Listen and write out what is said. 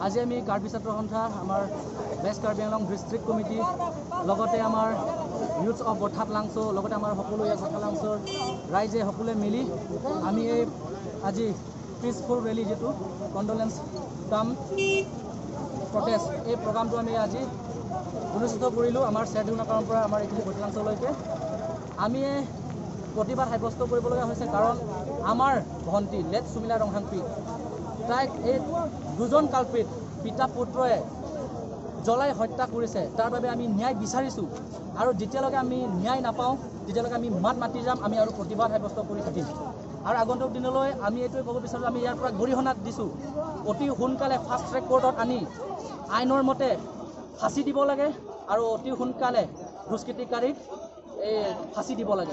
আজি আমি কাৰ্বি ছাত্ৰ সন্থা আমাৰ best Karbi Anglong district committee লগতে আমাৰ ইউথ অফ বঠাত লাংছো লগতে আমাৰ সকলো ইয়াত বঠাত লাংছৰ ৰাইজে সকলোৱে মিলি আমি এই আজি পিচফুল ৰেলী যেটো কণ্ডোলেন্স কাম প্ৰটেষ্ট এই প্ৰগ্ৰামটো আমি আজি অনুষ্ঠিত কৰিলোঁ আমাৰ চেডুনাকাৰৰ পৰা আমাৰ এইখিনি বঠাত লাংছলৈকে আমি প্ৰতিবাদ সাব্যস্ত কৰিবলগীয়া হৈছে কাৰণ আমাৰ ভণ্টি লেট সুমিলা ৰংহাংপি তাইক এই দুজন কালপিত পিতা পুত্ৰই জ্বলাই হত্যা কৰিছে তাৰ বাবে আমি ন্যায় বিচাৰিছোঁ আৰু যেতিয়ালৈকে আমি ন্যায় নাপাওঁ তেতিয়ালৈকে আমি মাতি যাম আমি আৰু প্ৰতিবাদ সাব্যস্ত কৰি থাকিম আৰু আগন্তুক দিনলৈ আমি এইটোৱে ক'ব বিচাৰোঁ আমি ইয়াৰ পৰা গৰিহণা দিছোঁ অতি সোনকালে ফাষ্ট ট্ৰেক কোৰ্টত আনি আইনৰ মতে ফাঁচি দিব লাগে আৰু অতি সোনকালে দুষ্কৃতিকাৰীক এই ফাঁচি দিব লাগে।